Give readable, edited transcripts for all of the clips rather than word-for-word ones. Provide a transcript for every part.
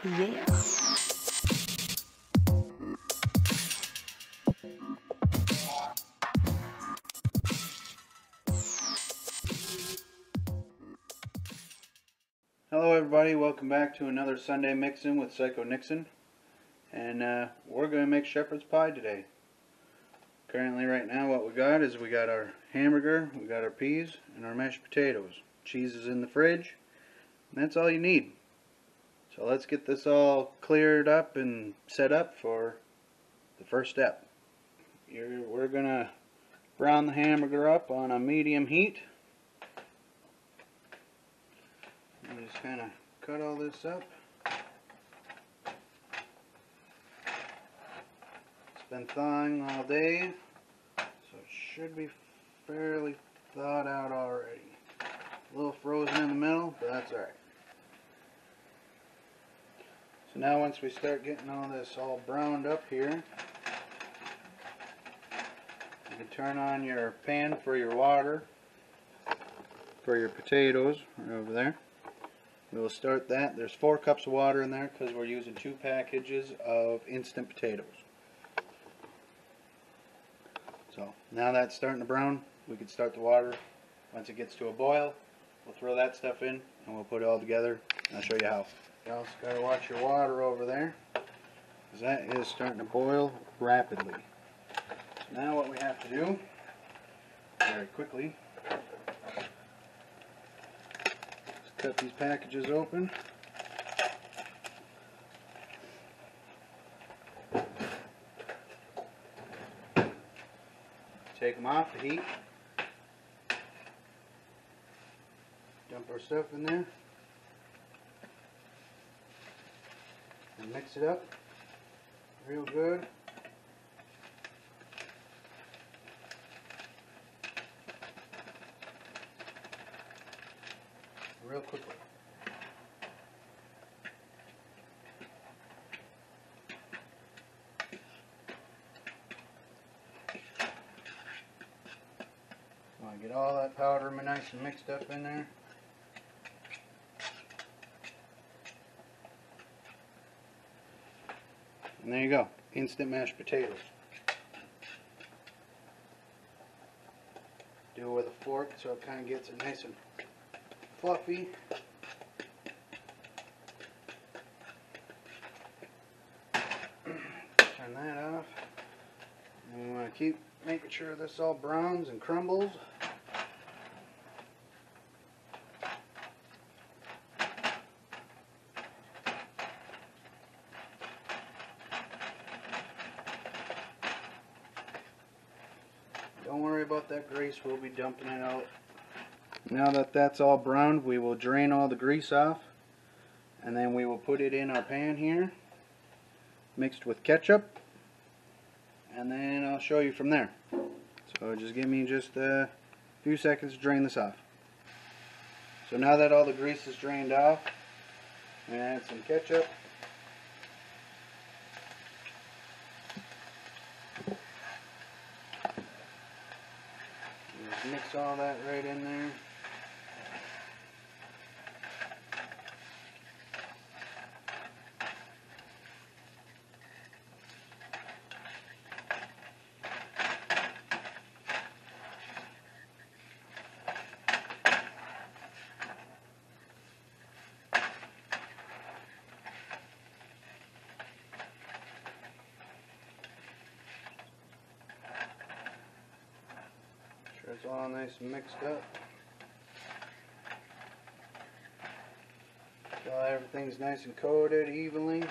Yeah. Hello everybody, welcome back to another Sunday Mixin with Psycho Nixon. And we're going to make shepherd's pie today. Currently right now what we got is we got our hamburger, we got our peas, and our mashed potatoes. Cheese is in the fridge, and that's all you need. So let's get this all cleared up and set up for the first step. We're going to brown the hamburger up on a medium heat. And just kind of cut all this up. It's been thawing all day, so it should be fairly thawed out already. A little frozen in the middle, but that's alright. So now once we start getting all this all browned up here, you can turn on your pan for your water, for your potatoes, right over there. We'll start that. There's 4 cups of water in there because we're using 2 packages of instant potatoes. So now that's starting to brown, we can start the water. Once it gets to a boil, we'll throw that stuff in and we'll put it all together and I'll show you how. You also got to watch your water over there because that is starting to boil rapidly. So now what we have to do very quickly, cut these packages open. Take them off the heat. Dump our stuff in there. And mix it up real good. Real quickly. So I get all that powder nice and mixed up in there. And there you go, instant mashed potatoes. Do it with a fork so it kind of gets it nice and fluffy. Turn that off. And we want to keep making sure this all browns and crumbles. Don't worry about that grease, we'll be dumping it out. Now that that's all browned, we will drain all the grease off and then we will put it in our pan here mixed with ketchup, and then I'll show you from there. So just give me just a few seconds to drain this off. So now that all the grease is drained off, add some ketchup. Just mix all that right in there. Sure it's all nice and mixed up. So everything's nice and coated evenly. If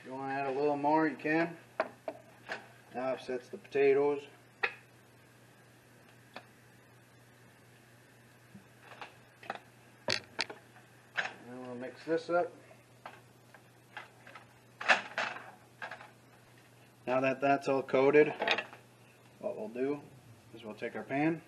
you want to add a little more, you can. Now offsets the potatoes. And we'll mix this up. Now that that's all coated, what we'll do is we'll take our pan,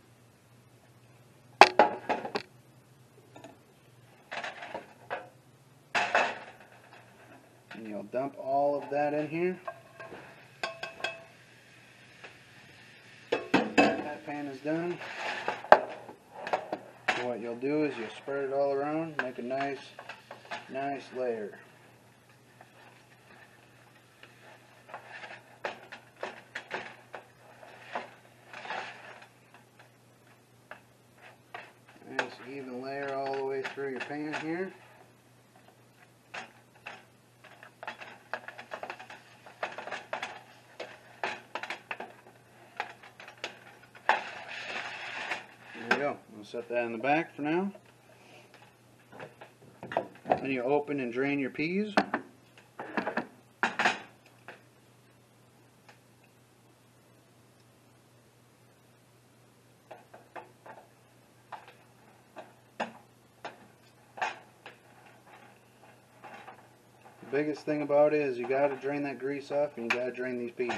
and you'll dump all of that in here. That pan is done. So what you'll do is you'll spread it all around, make a nice layer. pan here. There we go. We'll set that in the back for now. Then you open and drain your peas. The biggest thing about it is you got to drain that grease off, and you got to drain these peas,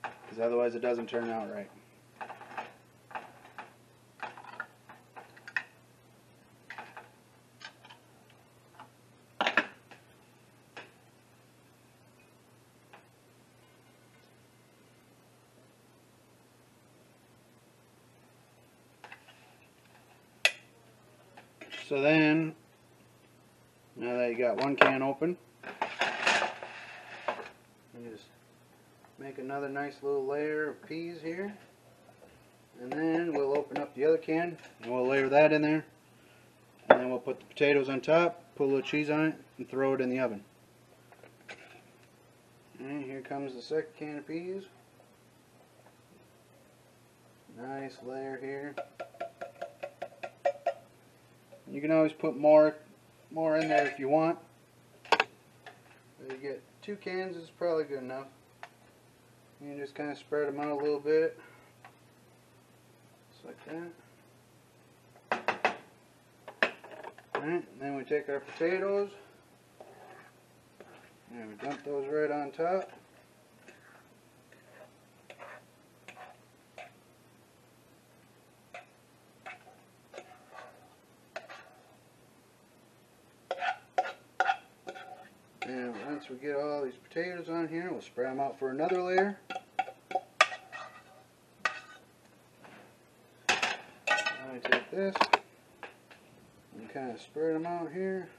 because otherwise it doesn't turn out right. So then, now that you got one can open, you just make another nice little layer of peas here, and then we'll open up the other can and we'll layer that in there, and then we'll put the potatoes on top, put a little cheese on it, and throw it in the oven. And here comes the second can of peas. Nice layer here. You can always put more in there if you want. But you get 2 cans is probably good enough. You can just kind of spread them out a little bit, just like that. Alright, then we take our potatoes and we dump those right on top. And once we get all these potatoes on here, we'll spread them out for another layer. Now we take this and kind of spread them out here.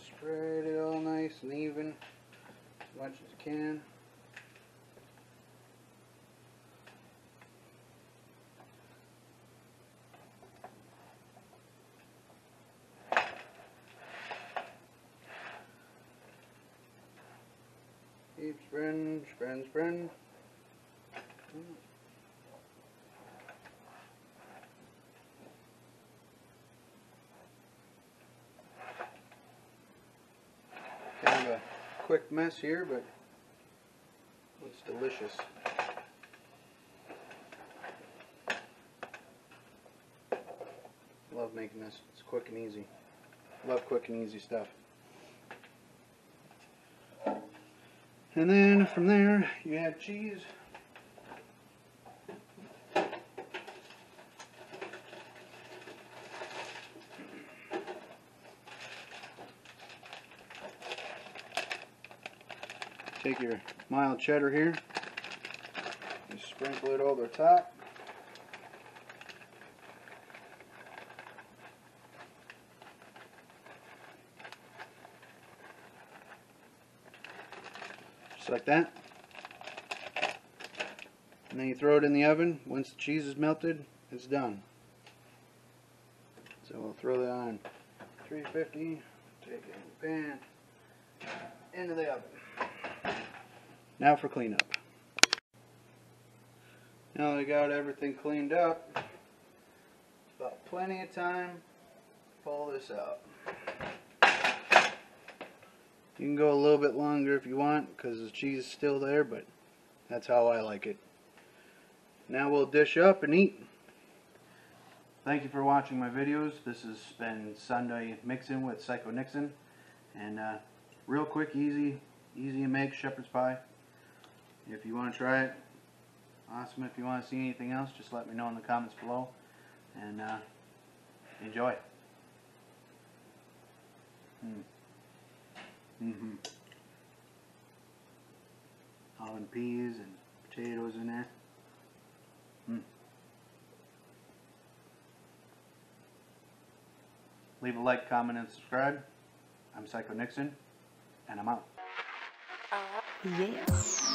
Spread it all nice and even, as much as you can. Keep spreading, spreading, spreading. Kind of a quick mess here, but it's delicious. Love making this. It's quick and easy. Love quick and easy stuff. And then from there, you add cheese. Take your mild cheddar here, and sprinkle it over the top. Just like that. And then you throw it in the oven. Once the cheese is melted, it's done. So we'll throw that on 350, take it in the pan, into the oven. Now for cleanup. Now that I got everything cleaned up, about plenty of time to pull this out. You can go a little bit longer if you want because the cheese is still there, but that's how I like it. Now we'll dish up and eat. Thank you for watching my videos. This has been Sunday Mixin with Psycho Nixon, and real quick, easy to make shepherd's pie. If you want to try it, awesome. If you want to see anything else, just let me know in the comments below, and enjoy. All in peas and potatoes in there. Leave a like, comment, and subscribe. I'm Psycho Nixon, and I'm out. Yes.